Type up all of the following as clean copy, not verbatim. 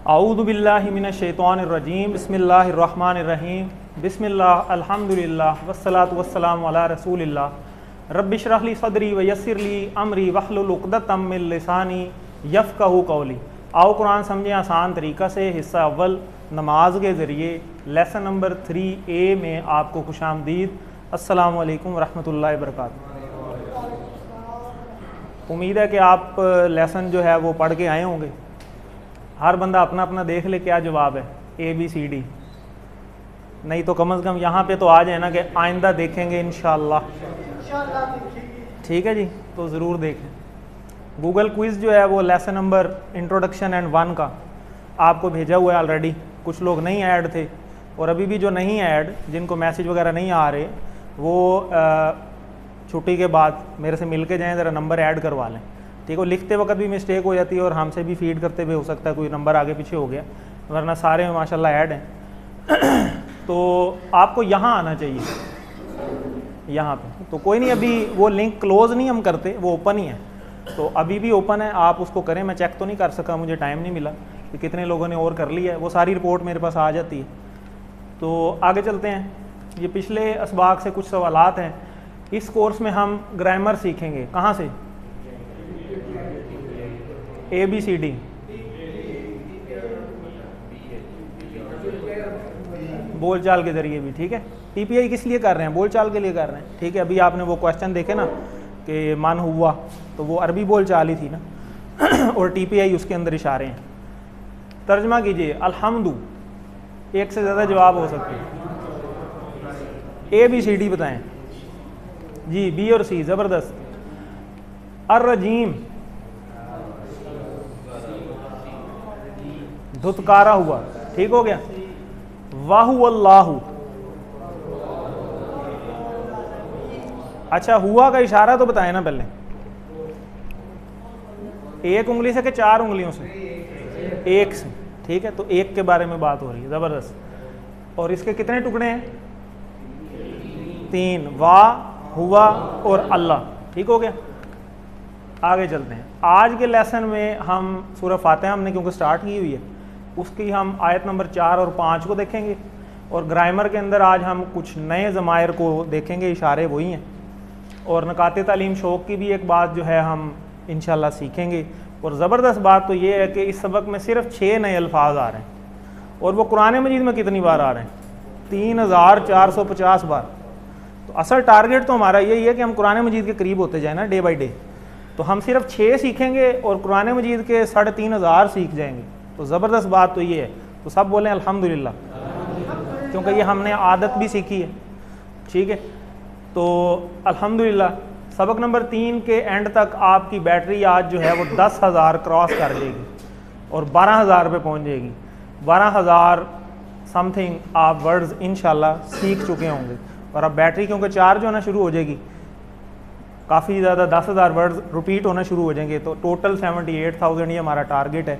औज़ु बिल्लाहि मिनश शैतानिर रजीम बिस्मिल्लाहिर रहमानिर रहीम बिस्मिल्लाह अल्हम्दुलिल्लाह वस्सलातु वस्सलामु अला रसूलिल्लाह रब्बिश रह ली सदरी व यस्सिर ली अमरी वहलुल उक़दतम मिन लिसानी यफ़क़हू क़ौली। आओ कुरान समझें आसान तरीक़ा से। हिस्सा अव्वल नमाज के ज़रिए लेसन नंबर 3A में आपको खुशामदीद। अस्सलामु अलैकुम रहमतुल्लाहि व बरकातुहू। उम्मीद है कि आप लेसन जो है वो पढ़ के आए होंगे। हर बंदा अपना अपना देख ले क्या जवाब है, ABCD। नहीं तो कम से कम यहाँ पे तो आ जाए ना कि आइंदा देखेंगे इंशाअल्लाह। ठीक है जी, तो ज़रूर देखें। गूगल क्विज़ जो है वो लेसन नंबर इंट्रोडक्शन एंड 1 का आपको भेजा हुआ है ऑलरेडी। कुछ लोग नहीं ऐड थे और अभी भी जो नहीं ऐड, जिनको मैसेज वगैरह नहीं आ रहे, वो छुट्टी के बाद मेरे से मिल के जाएँ, ज़रा नंबर ऐड करवा लें। ठीक है, लिखते वक्त भी मिस्टेक हो जाती है और हमसे भी फीड करते हुए हो सकता है कोई नंबर आगे पीछे हो गया, वरना सारे में माशाल्लाह ऐड हैं। तो आपको यहाँ आना चाहिए, यहाँ पे। तो कोई नहीं, अभी वो लिंक क्लोज़ नहीं हम करते, वो ओपन ही है। तो अभी भी ओपन है, आप उसको करें। मैं चेक तो नहीं कर सका, मुझे टाइम नहीं मिला कि कितने लोगों ने और कर लिया है। वो सारी रिपोर्ट मेरे पास आ जाती है। तो आगे चलते हैं। ये पिछले असबाक से कुछ सवालात हैं। इस कोर्स में हम ग्रामर सीखेंगे। कहाँ से? ABCD। बोलचाल के ज़रिए भी। ठीक है, TPI किस लिए कर रहे हैं? बोलचाल के लिए कर रहे हैं। ठीक है, अभी आपने वो क्वेश्चन देखे ना कि मन हुआ, तो वो अरबी बोलचाल ही थी ना और TPI उसके अंदर इशारे हैं। तर्जमा कीजिए। अल्हम्दु, एक से ज़्यादा जवाब हो सकते हैं। ABCD बताएं जी। B और C, ज़बरदस्त। अर्रजीम, धुतकारा हुआ। ठीक हो गया। वाहु अल्लाहु, अच्छा हुआ का इशारा तो बताएं ना पहले। एक उंगली से कि 4 उंगलियों से? एक से। ठीक है, तो एक के बारे में बात हो रही है। ज़बरदस्त। और इसके कितने टुकड़े हैं? 3, वाह, हुआ और अल्लाह। ठीक हो गया। आगे चलते हैं। आज के लेसन में हम सूरह फातिहा हमने क्योंकि स्टार्ट की हुई है, उसकी हम आयत नंबर 4 और 5 को देखेंगे। और ग्रामर के अंदर आज हम कुछ नए ज़मायर को देखेंगे, इशारे वही हैं। और नकाते तालीम शौक़ की भी एक बात जो है हम इंशाल्लाह सीखेंगे। और ज़बरदस्त बात तो ये है कि इस सबक में सिर्फ 6 नए अल्फाज आ रहे हैं। और वो कुरान मजीद में कितनी बार आ रहे हैं? 3450 बार। तो असल टारगेट तो हमारा यही है कि हम कुरान मजीद के करीब होते जाए ना, डे बाई डे। तो हम सिर्फ 6 सीखेंगे और कुरान मजीद के 3500 सीख जाएंगे। तो ज़बरदस्त बात तो ये है। तो सब बोलें अल्हम्दुलिल्लाह, क्योंकि ये हमने आदत भी सीखी है। ठीक है, तो अल्हम्दुलिल्लाह। सबक नंबर 3 के एंड तक आपकी बैटरी आज जो है वो 10,000 क्रॉस कर लेगी और 12,000 पे पहुँच जाएगी। 12,000 समथिंग आप वर्ड्स इंशाल्लाह सीख चुके होंगे। और अब बैटरी क्योंकि चार्ज होना शुरू हो जाएगी, काफ़ी ज़्यादा 10,000 वर्ड्स रिपीट होना शुरू हो जाएंगे। तो टोटल 78,000 ये हमारा टारगेट है।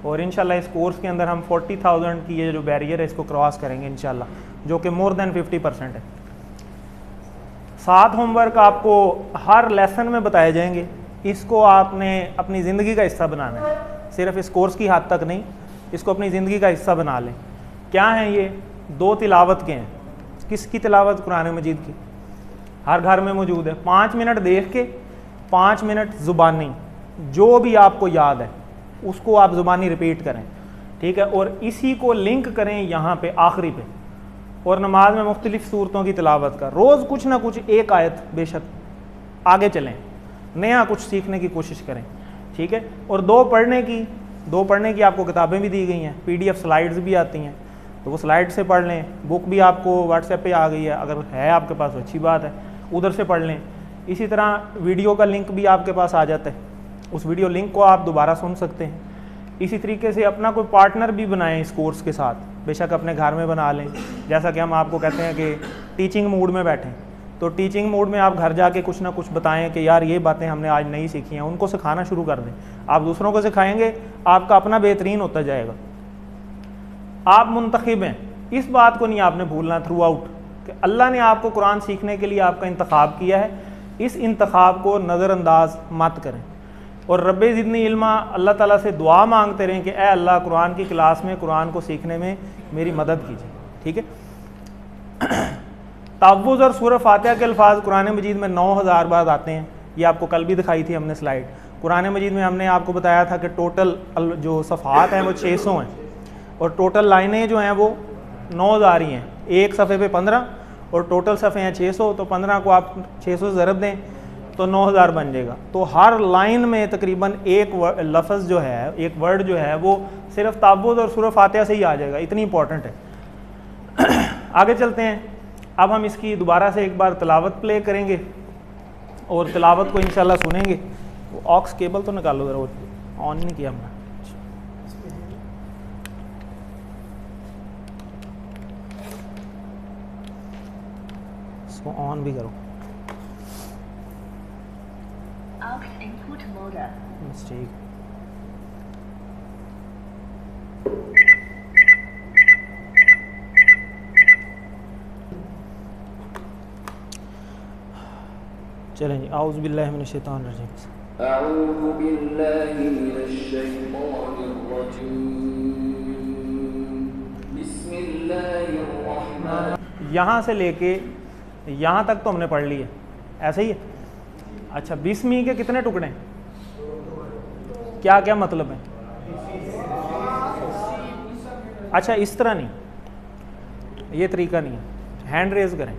और इंशाल्लाह इस कोर्स के अंदर हम 40,000 की ये जो बैरियर है इसको क्रॉस करेंगे इंशाल्लाह, जो कि मोर देन 50% है। 7 होमवर्क आपको हर लेसन में बताए जाएंगे। इसको आपने अपनी ज़िंदगी का हिस्सा बनाना है, सिर्फ इस कोर्स की हद तक नहीं, इसको अपनी ज़िंदगी का हिस्सा बना लें। क्या हैं ये? 2 तिलावत के हैं। किसकी तिलावत? कुरान मजीद की। हर घर में मौजूद है। 5 मिनट देख के, 5 मिनट ज़ुबानी, जो भी आपको याद है उसको आप ज़ुबानी रिपीट करें। ठीक है, और इसी को लिंक करें यहाँ पे आखिरी पे। और नमाज में मुख्तलिफ़ सूरतों की तिलावत का रोज़ कुछ ना कुछ एक आयत, बेशक आगे चलें, नया कुछ सीखने की कोशिश करें। ठीक है, और 2 पढ़ने की आपको किताबें भी दी गई हैं, PDF स्लाइड्स भी आती हैं, तो वो स्लाइड से पढ़ लें। बुक भी आपको व्हाट्सएप पे आ गई है, अगर है आपके पास तो अच्छी बात है, उधर से पढ़ लें। इसी तरह वीडियो का लिंक भी आपके पास आ जाता है, उस वीडियो लिंक को आप दोबारा सुन सकते हैं। इसी तरीके से अपना कोई पार्टनर भी बनाएं इस कोर्स के साथ, बेशक अपने घर में बना लें। जैसा कि हम आपको कहते हैं कि टीचिंग मूड में बैठें, तो टीचिंग मूड में आप घर जाके कुछ ना कुछ बताएं कि यार ये बातें हमने आज नहीं सीखी हैं, उनको सिखाना शुरू कर दें। आप दूसरों को सिखाएंगे, आपका अपना बेहतरीन होता जाएगा। आप मुंतखिब हैं, इस बात को नहीं आपने भूलना थ्रू आउट कि अल्लाह ने आपको कुरान सीखने के लिए आपका इंतखाब किया है। इस इंतखाब को नज़रअंदाज मत करें। और रब्बे ज़िदनी इल्मा अल्लाह ताला से दुआ मांगते रहें कि ए अल्लाह कुरान की क्लास में कुरान को सीखने में मेरी मदद कीजिए। ठीक है। तावुज़ और सूरह फातिहा के अल्फाज कुरान मजीद में 9000 बार आते हैं। ये आपको कल भी दिखाई थी हमने स्लाइड। कुरान मजीद में हमने आपको बताया था कि टोटल जो सफ़हात हैं वो 600 हैं और टोटल लाइनें जो हैं वो 9000 ही हैं। एक सफ़े पे 15 और टोटल सफ़े हैं 600, तो 15 को आप 600 से ज़रब दें तो 9000 बन जाएगा। तो हर लाइन में तकरीबन एक लफ्ज़ जो है, एक वर्ड जो है वो सिर्फ तावुज़ और सूरह फातिहा से ही आ जाएगा, इतनी इंपॉर्टेंट है। आगे चलते हैं। अब हम इसकी दोबारा से एक बार तिलावत प्ले करेंगे और तिलावत को इंशाल्लाह सुनेंगे। वो ऑक्स केबल तो निकालो ज़रा, वो ऑन नहीं किया हमने, इसको ऑन भी करो। ठीक। चलें जी। आऊज़ु बिल्लाहि मिनश शैतानिर रजीम। अऊज़ु बिल्लाहि मिनश शैतानिर रजीम। बिस्मिल्लाहिर रहमानिर। यहाँ से लेके यहाँ तक तो हमने पढ़ लिया, ऐसे ही है। अच्छा, बिस्मी के कितने टुकड़े हैं? क्या क्या मतलब है? अच्छा, इस तरह नहीं, ये तरीका नहीं है। हैंड रेज करें,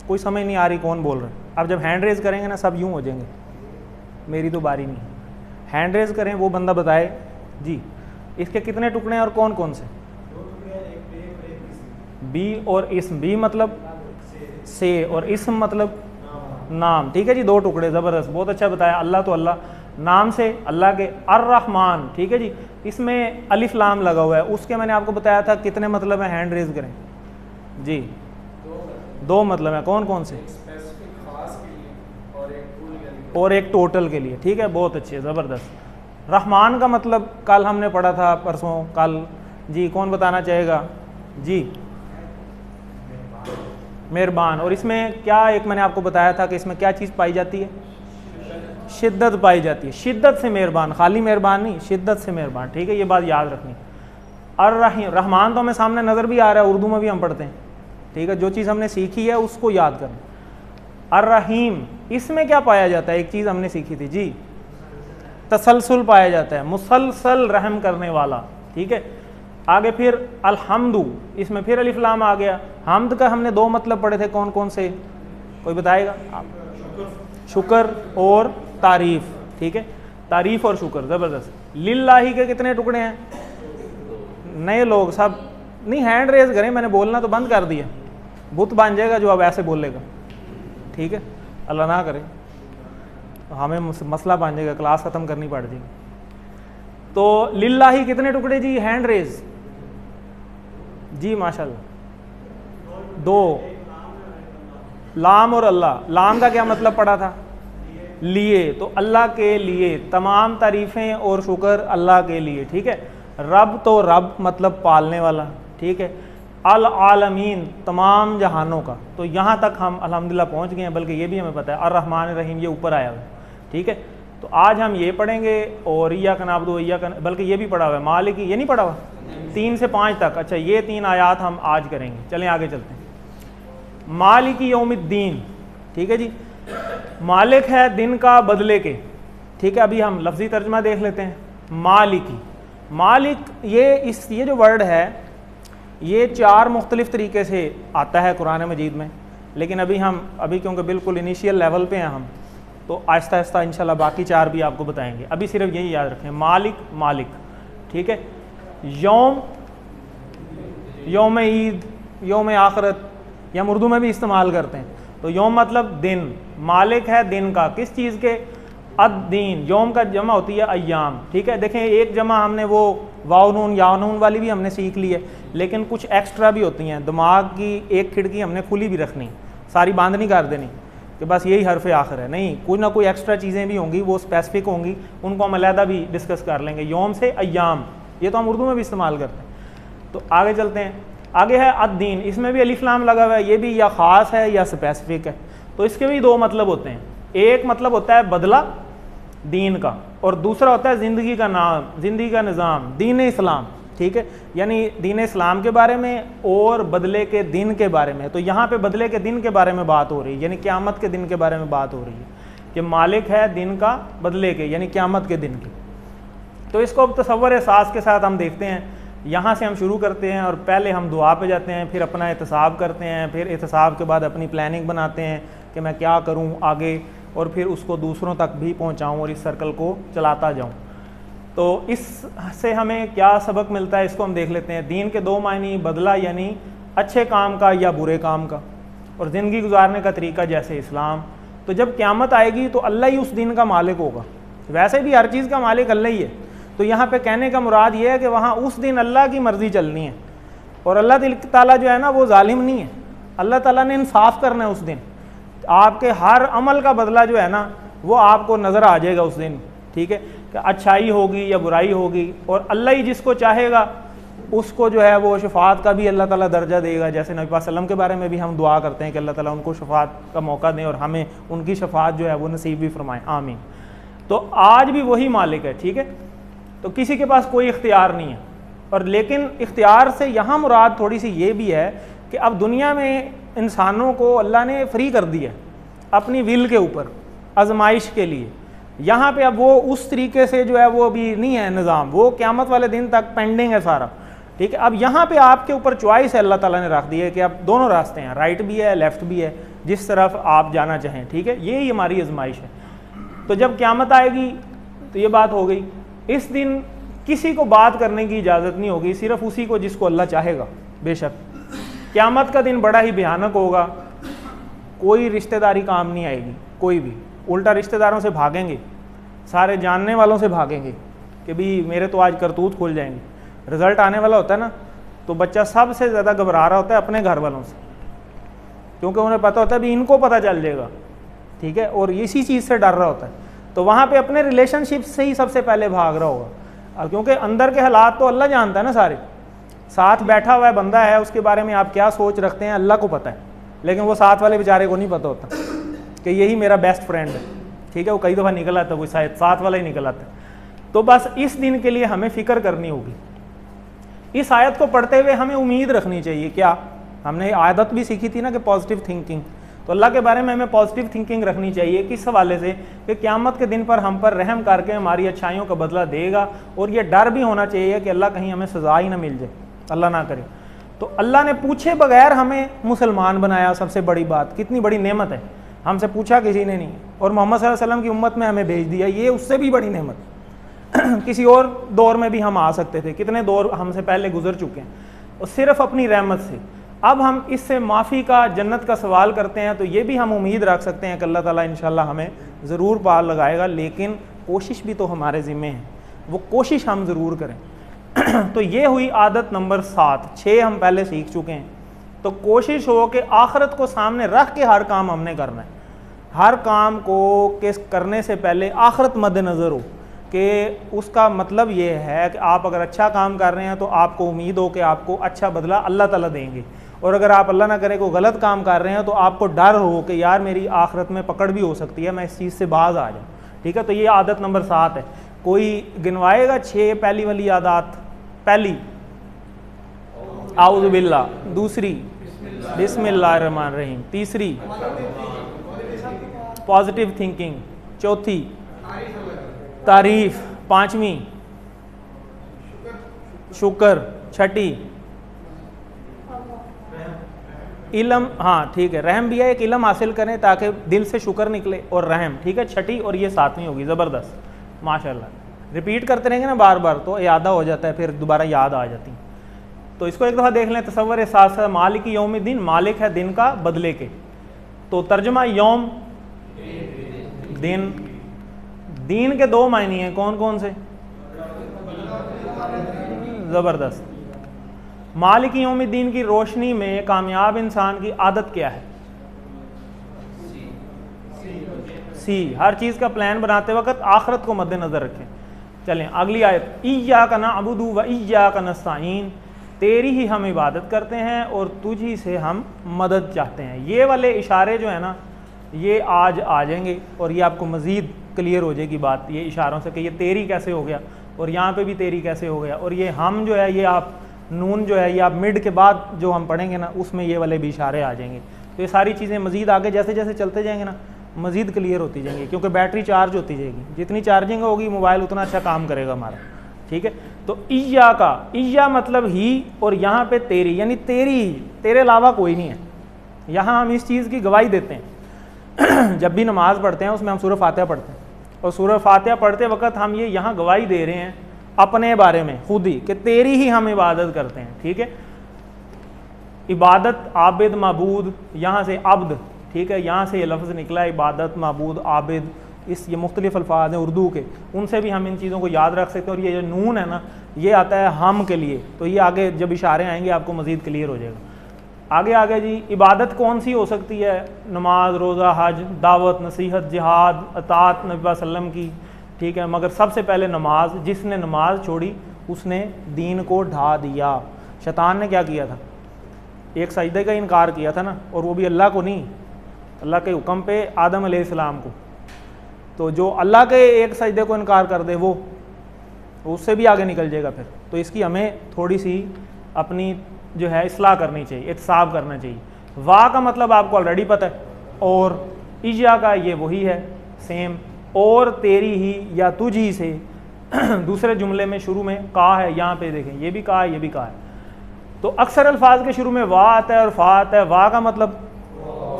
कोई समझ नहीं आ रही कौन बोल रहा है। अब जब हैंड रेज करेंगे ना सब यूं हो जाएंगे, मेरी तो बारी नहीं है। हैंड रेज करें, वो बंदा बताए जी इसके कितने टुकड़े हैं और कौन कौन से? बी और इस्म। बी मतलब से और इस्म मतलब नाम। ठीक है जी, 2 टुकड़े, ज़बरदस्त, बहुत अच्छा बताया। अल्लाह तो अल्लाह, नाम से अल्लाह के अर्रहमान। ठीक है जी, इसमें अलिफ लाम लगा हुआ है, उसके मैंने आपको बताया था कितने मतलब है। हैंड रेज करें जी। 2 मतलब है। कौन कौन से? और एक टोटल के लिए। ठीक है, बहुत अच्छे, ज़बरदस्त। रहमान का मतलब कल हमने पढ़ा था, परसों कल जी। कौन बताना चाहेगा जी? मेहरबान। और इसमें क्या एक मैंने आपको बताया था कि इसमें क्या चीज़ पाई जाती है? शिद्दत पाई जाती है। शिद्दत से मेहरबान, खाली मेहरबान नहीं, शिद्दत से मेहरबान। ठीक है, ये बात याद रखनी। अर्रहीम, रहमान तो हमें सामने नज़र भी आ रहा है, उर्दू में भी हम पढ़ते हैं। ठीक है, जो चीज़ हमने सीखी है उसको याद करना। अर्रहीम, इसमें क्या पाया जाता है? एक चीज़ हमने सीखी थी जी, तसलसल पाया जाता है, मुसलसल रहम करने वाला। ठीक है, आगे फिर अल्हम्दु, इसमें फिर अलिफ लाम आ गया। हम्द का हमने 2 मतलब पढ़े थे, कौन कौन से? कोई बताएगा? शुक्र और तारीफ। ठीक है, तारीफ और शुक्र, ज़बरदस्त। लिल्लाही के कितने टुकड़े हैं? नए लोग सब नहीं हैंड रेज करें, मैंने बोलना तो बंद कर दिया। बुत बन जाएगा जो अब ऐसे बोलेगा। ठीक है, अल्लाह ना करे, हमें मसला बन जाएगा, क्लास ख़त्म करनी पड़ जाएगी। तो लिल्लाही कितने टुकड़े जी? हैंड रेज जी, माशाल्लाह। 2 लाम और अल्लाह। लाम का क्या मतलब पड़ा था? लिए। तो अल्लाह के लिए, तमाम तारीफ़ें और शुक्र अल्लाह के लिए। ठीक है, रब तो रब मतलब पालने वाला। ठीक है, अल आलमीन, तमाम जहानों का। तो यहाँ तक हम अल्हम्दुलिल्लाह पहुँच गए हैं, बल्कि ये भी हमें पता है अर्रहमान रहीम ये ऊपर आया हुआ है। ठीक है, तो आज हम ये पढ़ेंगे और इय्याका नअबुदु इय्याका, बल्कि ये भी पढ़ा हुआ है मालिक, ये नहीं पढ़ा हुआ 3 से 5 तक। अच्छा, ये 3 आयात हम आज करेंगे। चलें आगे चलते हैं। मालिकी यौमिद्दीन। ठीक है जी, मालिक है दिन का बदले के। ठीक है, अभी हम लफ्ज़ी तर्जमा देख लेते हैं। मालिकी, मालिक, ये जो वर्ड है ये 4 मुख्तलिफ़ तरीके से आता है कुरान मजीद में, लेकिन अभी क्योंकि बिल्कुल इनिशियल लेवल पे हैं हम, तो आहिस्ता आहिस्ता इंशाल्लाह बाकी 4 भी आपको बताएंगे। अभी सिर्फ यही याद रखें, मालिक मालिक। ठीक है, यौम, यौम ईद, यौम आखरत, या हम उर्दू में भी इस्तेमाल करते हैं। तो यौम मतलब दिन, मालिक है दिन का, किस चीज़ के? अद-दीन। यौम का जमा होती है अय्याम। ठीक है, देखें एक जमा हमने वो वाव नून या नून वाली भी हमने सीख ली है, लेकिन कुछ एक्स्ट्रा भी होती हैं। दिमाग की एक खिड़की हमने खुली भी रखनी, सारी बंद नहीं कर देनी कि बस यही हरफ आखिर है, नहीं, कोई ना कोई एक्स्ट्रा चीज़ें भी होंगी, वो स्पेसिफिक होंगी, उनको हम अलहदा भी डिस्कस कर लेंगे। यौम से अय्याम, ये तो हम उर्दू में भी इस्तेमाल करते हैं। तो आगे चलते हैं। आगे है अद-दीन, इसमें भी अलिफ लाम लगा हुआ है, ये भी या ख़ास है या स्पेसिफिक है। तो इसके भी 2 मतलब होते हैं। एक मतलब होता है बदला, दीन का, और दूसरा होता है ज़िंदगी का नाम, ज़िंदगी का निज़ाम, दीन इस्लाम। ठीक है, यानी दीन इस्लाम के बारे में और बदले के दिन के बारे में। तो यहाँ पे बदले के दिन के बारे में बात हो रही है, यानी क़यामत के दिन के बारे में बात हो रही है कि मालिक है दिन का बदले के, यानी क़यामत के दिन के। तो इसको अब तसव्वुर एहसास के साथ हम देखते हैं। यहाँ से हम शुरू करते हैं और पहले हम दुआ पे जाते हैं, फिर अपना एहतसाब करते हैं, फिर एहतसाब के बाद अपनी प्लानिंग बनाते हैं कि मैं क्या करूँ आगे, और फिर उसको दूसरों तक भी पहुँचाऊँ और इस सर्कल को चलाता जाऊँ। तो इससे हमें क्या सबक मिलता है, इसको हम देख लेते हैं। दीन के दो मायने, बदला यानी अच्छे काम का या बुरे काम का, और ज़िंदगी गुजारने का तरीका जैसे इस्लाम। तो जब क़यामत आएगी तो अल्लाह ही उस दिन का मालिक होगा। वैसे भी हर चीज़ का मालिक अल्लाह ही है। तो यहाँ पे कहने का मुराद ये है कि वहाँ उस दिन अल्लाह की मर्ज़ी चलनी है, और अल्लाह ताला जो है ना वो जालिम नहीं है। अल्लाह ताला ने इंसाफ करना है उस दिन। आपके हर अमल का बदला जो है ना वो आपको नज़र आ जाएगा उस दिन। ठीक है, कि अच्छाई होगी या बुराई होगी, और अल्लाह ही जिसको चाहेगा उसको जो है वो शफात का भी अल्लाह ताला दर्जा देगा। जैसे नबी पाक सल्लम के बारे में भी हम दुआ करते हैं कि अल्लाह ताला उनको शफात का मौका दें और हमें उनकी शफात जो है वो नसीब भी फरमाएं, आमीन। तो आज भी वही मालिक है। ठीक है, तो किसी के पास कोई इख्तियार नहीं है। और लेकिन इख्तियार से यहाँ मुराद थोड़ी सी ये भी है कि अब दुनिया में इंसानों को अल्लाह ने फ्री कर दिया अपनी विल के ऊपर आजमाइश के लिए। यहाँ पे अब वो उस तरीके से जो है वो अभी नहीं है निज़ाम, वो क़यामत वाले दिन तक पेंडिंग है सारा। ठीक है, अब यहाँ पे आपके ऊपर चॉइस है, अल्लाह ताला ने रख दी है कि अब दोनों रास्ते हैं, राइट भी है लेफ़्ट भी है, जिस तरफ आप जाना चाहें। ठीक है, यही हमारी आजमाइश है। तो जब क़यामत आएगी तो ये बात हो गई। इस दिन किसी को बात करने की इजाज़त नहीं होगी, सिर्फ उसी को जिसको अल्लाह चाहेगा। बेशक क़यामत का दिन बड़ा ही भयानक होगा। कोई रिश्तेदारी काम नहीं आएगी, कोई भी। उल्टा रिश्तेदारों से भागेंगे, सारे जानने वालों से भागेंगे कि भी मेरे तो आज करतूत खुल जाएंगे। रिज़ल्ट आने वाला होता है ना, तो बच्चा सबसे ज़्यादा घबरा रहा होता है अपने घर वालों से, क्योंकि उन्हें पता होता है भी इनको पता चल जाएगा। ठीक है, और इसी चीज़ से डर रहा होता है। तो वहाँ पे अपने रिलेशनशिप से ही सबसे पहले भाग रहा होगा, क्योंकि अंदर के हालात तो अल्लाह जानता है ना सारे। साथ बैठा हुआ बंदा है, उसके बारे में आप क्या सोच रखते हैं अल्लाह को पता है, लेकिन वो साथ वाले बेचारे को नहीं पता होता कि यही मेरा बेस्ट फ्रेंड है। ठीक है, वो कई दफ़ा निकल आता है, कोई शायद साथ वाला ही निकल आता है। तो बस इस दिन के लिए हमें फ़िक्र करनी होगी। इस आयत को पढ़ते हुए हमें उम्मीद रखनी चाहिए। क्या हमने आदत भी सीखी थी ना कि पॉजिटिव थिंकिंग, तो अल्लाह के बारे में हमें पॉजिटिव थिंकिंग रखनी चाहिए। किस हवाले से कि क़यामत के दिन पर हम पर रहम करके हमारी अच्छाइयों का बदला देगा, और ये डर भी होना चाहिए कि अल्लाह कहीं हमें सज़ा ही ना मिल जाए, अल्लाह ना करे। तो अल्लाह ने पूछे बगैर हमें मुसलमान बनाया, सबसे बड़ी बात, कितनी बड़ी नेमत है। हमसे पूछा किसी ने नहीं, और मोहम्मद सल्लल्लाहु अलैहि वसल्लम की उम्मत में हमें भेज दिया, ये उससे भी बड़ी नेमत। किसी और दौर में भी हम आ सकते थे, कितने दौर हमसे पहले गुजर चुके हैं, और सिर्फ अपनी रहमत से। अब हम इससे माफ़ी का, जन्नत का सवाल करते हैं, तो ये भी हम उम्मीद रख सकते हैं कि अल्लाह ताला इंशाल्लाह हमें ज़रूर पार लगाएगा। लेकिन कोशिश भी तो हमारे ज़िम्मे है, वो कोशिश हम ज़रूर करें। तो ये हुई आदत नंबर 7। 6 हम पहले सीख चुके हैं। तो कोशिश हो कि आखिरत को सामने रख के हर काम हमने करना है। हर काम को करने से पहले आखिरत मद्देनज़र हो, कि उसका मतलब ये है कि आप अगर अच्छा काम कर रहे हैं तो आपको उम्मीद हो कि आपको अच्छा बदला अल्लाह ताला देंगे, और अगर आप अल्लाह ना करे को गलत काम कर रहे हैं तो आपको डर हो कि यार मेरी आखिरत में पकड़ भी हो सकती है, मैं इस चीज़ से बाज आ जाऊँ। ठीक है, तो ये आदत नंबर 7 है। कोई गिनवाएगा 6 पहली वाली आदत? पहली आऊज़ु बिल्लाह, दूसरी बिस्मिल्लाहिर्रहमानिर्रहीम, तीसरी पॉजिटिव थिंकिंग, चौथी तारीफ, पांचवी शुक्र, छठी इल्म। हाँ ठीक है, रहम भी है, एक इल्म हासिल करें ताकि दिल से शुक्र निकले, और रहम। ठीक है, छठी, और ये 7वीं होगी। ज़बरदस्त, माशाल्लाह। रिपीट करते रहेंगे ना बार बार तो यादा हो जाता है, फिर दोबारा याद आ जाती है। तो इसको एक दफ़ा देख लें। तसव्वुर साथ मालिक यौमिद्दीन, मालिक है दिन का बदले के। तो तर्जमा यौम, दिन। दीन के 2 मायने हैं, कौन कौन से? ज़बरदस्त। मालिक यौमिद्दीन की रोशनी में कामयाब इंसान की आदत क्या है? सी। हर चीज़ का प्लान बनाते वक्त आखिरत को मद्देनज़र रखें। चलें अगली आयत। इय्याका नअबुदु व इय्याका नस्तईन, तेरी ही हम इबादत करते हैं और तुझी से हम मदद चाहते हैं। ये वाले इशारे जो है ना, ये आज आ जाएंगे और ये आपको मज़ीद क्लियर हो जाएगी बात ये इशारों से कि ये तेरी कैसे हो गया और यहाँ पे भी तेरी कैसे हो गया, और ये हम जो है ये आप नून जो है ये आप मिड के बाद जो हम पढ़ेंगे ना उसमें ये वाले भी इशारे आ जाएंगे। तो ये सारी चीज़ें मज़ीद आगे जैसे जैसे चलते जाएंगे ना मज़ीद क्लियर होती जाएंगी, क्योंकि बैटरी चार्ज होती जाएगी, जितनी चार्जिंग होगी मोबाइल उतना अच्छा काम करेगा हमारा। ठीक है, तो ईया का ईया मतलब ही, और यहाँ पे तेरी यानी तेरी ही, तेरे अलावा कोई नहीं है। यहाँ हम इस चीज़ की गवाही देते हैं जब भी नमाज़ पढ़ते हैं उसमें हम सूरह फातिहा पढ़ते हैं, और सूरह फातिहा पढ़ते वक्त हम ये यहाँ गवाही दे रहे हैं अपने बारे में खुद ही कि तेरी ही हम इबादत करते हैं। ठीक है, इबादत आबिद माबूद, यहाँ से अब्द, ठीक है, यहाँ से ये लफ्ज़ निकला है इबादत माबूद आबिद, इस ये मुख्तलिफ अल्फाज हैं उर्दू के, उनसे भी हम इन चीज़ों को याद रख सकते हैं। और ये जो नून है ना ये आता है हम के लिए, तो ये आगे जब इशारे आएंगे आपको मज़ीद क्लियर हो जाएगा। आगे आगे जी, इबादत कौन सी हो सकती है? नमाज, रोज़ा, हज, दावत, नसीहत, जिहाद, अतात नबी वसल्लम की। ठीक है, मगर सबसे पहले नमाज, जिसने नमाज छोड़ी उसने दीन को ढा दिया। शैतान ने क्या किया था? एक सजदे का इनकार किया था ना, और वो भी अल्लाह को नहीं, अल्लाह के हुक्म पे आदम अलैहिस्सलाम को। तो जो अल्लाह के एक सजदे को इनकार कर दे वो उससे भी आगे निकल जाएगा फिर। तो इसकी हमें थोड़ी सी अपनी जो है इस्लाह करनी चाहिए, एहतसाब करना चाहिए। वाह का मतलब आपको ऑलरेडी पता है, और इजा का ये वही है सेम, और तेरी ही या तुझ ही से दूसरे जुमले में शुरू में का है, यहाँ पे देखें ये भी का है ये भी का है। तो अक्सर अल्फाज के शुरू में वाह आता है और फा आता है। वाह का मतलब,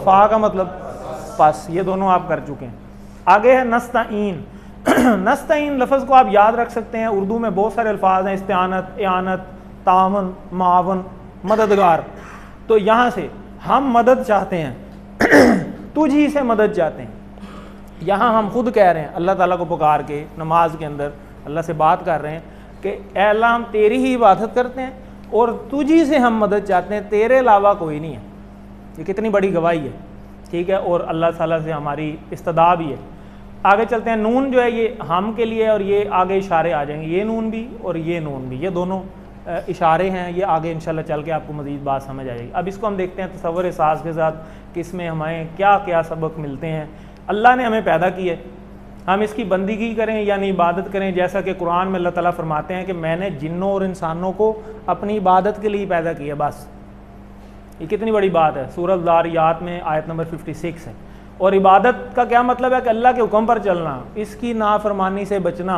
फा का मतलब पास, ये दोनों आप कर चुके हैं। आगे है नस्ताइन नस्ताइन लफ्ज़ को आप याद रख सकते हैं, उर्दू में बहुत सारे अल्फाज हैं, इस्तिआनत, इआनत, तावन, मावन, मददगार। तो यहाँ से हम मदद चाहते हैं तुझ ही से मदद चाहते हैं। यहाँ हम खुद कह रहे हैं अल्लाह ताला को पुकार के नमाज के अंदर अल्लाह से बात कर रहे हैं कि ऐ अल्लाह हम तेरी ही इबादत करते हैं और तुझी से हम मदद चाहते हैं, तेरे अलावा कोई नहीं है। ये कितनी बड़ी गवाही है। ठीक है, और अल्लाह ताला से हमारी इस्तदा भी है। आगे चलते हैं, नून जो है ये हम के लिए, और ये आगे इशारे आ जाएंगे, ये नून भी और ये नून भी, ये दोनों इशारे हैं। ये आगे इंशाल्लाह चल के आपको मज़ीद बात समझ आएगी। अब इसको हम देखते हैं तसव्वुर एहसास के साथ कि इसमें हमें क्या क्या सबक मिलते हैं। अल्लाह ने हमें पैदा किया है, हम इसकी बंदगी करें यानी इबादत करें, जैसा कि कुरान में अल्लाह ताला फरमाते हैं कि मैंने जिन्नों और इंसानों को अपनी इबादत के लिए पैदा किया। बस ये कितनी बड़ी बात है। सूरह ज़ारियात में आयत नंबर 56 है। और इबादत का क्या मतलब है कि अल्लाह के हुक्म पर चलना, इसकी नाफरमानी से बचना,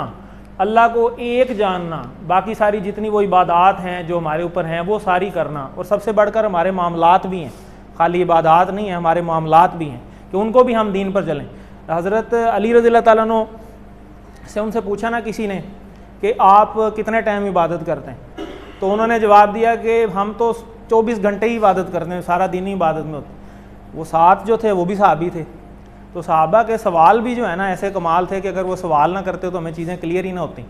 अल्लाह को एक जानना, बाकी सारी जितनी वो इबादात हैं जो हमारे ऊपर हैं वो सारी करना, और सबसे बढ़कर हमारे मामलात भी हैं, खाली इबादात नहीं है, हमारे मामलात भी हैं कि उनको भी हम दीन पर चलें। हज़रत अली रज़ियल्लाहु ताला अन्हु से उनसे पूछा ना किसी ने कि आप कितने टाइम इबादत करते हैं, तो उन्होंने जवाब दिया कि हम तो 24 घंटे ही इबादत करते हैं, सारा दिन ही इबादत में होते। वो साथ जो थे वो भी सहाबी थे, तो सहाबा के सवाल भी जो है ना ऐसे कमाल थे कि अगर वो सवाल ना करते तो हमें चीज़ें क्लियर ही ना होती।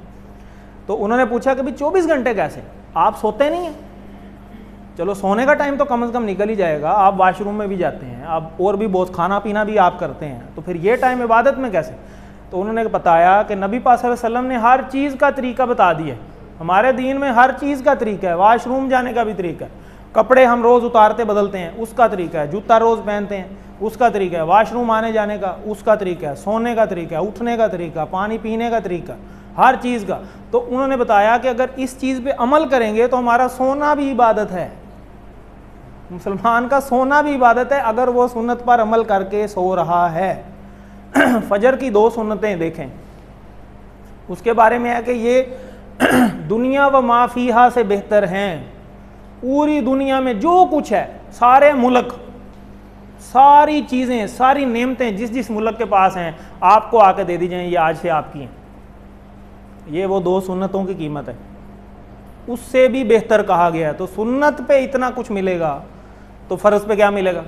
तो उन्होंने पूछा कि भाई 24 घंटे कैसे, आप सोते नहीं हैं? चलो सोने का टाइम तो कम से कम निकल ही जाएगा, आप वाशरूम में भी जाते हैं, आप और भी बहुत खाना पीना भी आप करते हैं, तो फिर ये टाइम इबादत में कैसे? तो उन्होंने बताया कि नबी पाक सल्लल्लाहु अलैहि वसल्लम ने हर चीज़ का तरीका बता दिया। हमारे दीन में हर चीज़ का तरीका है, वाशरूम जाने का भी तरीका है, कपड़े हम रोज़ उतारते बदलते हैं उसका तरीका है, जूता रोज़ पहनते हैं उसका तरीका है, वाशरूम आने जाने का उसका तरीका है, सोने का तरीका है, उठने का तरीका, पानी पीने का तरीका, हर चीज़ का। तो उन्होंने बताया कि अगर इस चीज़ पे अमल करेंगे तो हमारा सोना भी इबादत है, मुसलमान का सोना भी इबादत है अगर वो सुन्नत पर अमल करके सो रहा है। फजर की 2 सुन्नतें देखें, उसके बारे में है कि ये दुनिया व माफीहा से बेहतर हैं। पूरी दुनिया में जो कुछ है, सारे मुल्क, सारी चीज़ें, सारी नेमतें जिस जिस मुल्क के पास हैं आपको आके दे दी जाएं, ये आज से आपकी हैं। ये वो 2 सुन्नतों की कीमत है, उससे भी बेहतर कहा गया है। तो सुन्नत पे इतना कुछ मिलेगा तो फ़र्ज पे क्या मिलेगा,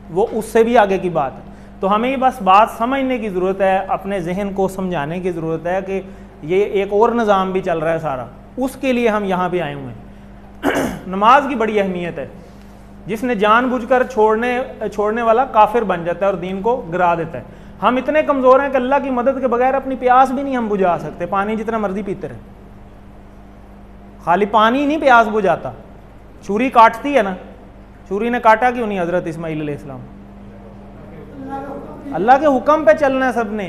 वो उससे भी आगे की बात है। तो हमें बस बात समझने की ज़रूरत है, अपने जहन को समझाने की ज़रूरत है कि ये एक और निज़ाम भी चल रहा है सारा, उसके लिए हम यहाँ पे आए हुए हैं। नमाज की बड़ी अहमियत है, जिसने जानबूझकर छोड़ने वाला काफिर बन जाता है और दीन को गिरा देता है। हम इतने कमज़ोर हैं कि अल्लाह की मदद के बगैर अपनी प्यास भी नहीं हम बुझा सकते, पानी जितना मर्जी पीते रहे, खाली पानी नहीं प्यास बुझाता। छुरी काटती है ना, छुरी ने काटा क्यों नहीं हज़रत इस्माइल अलैहिस्सलाम? अल्लाह के हुक्म पे चलना है सबने,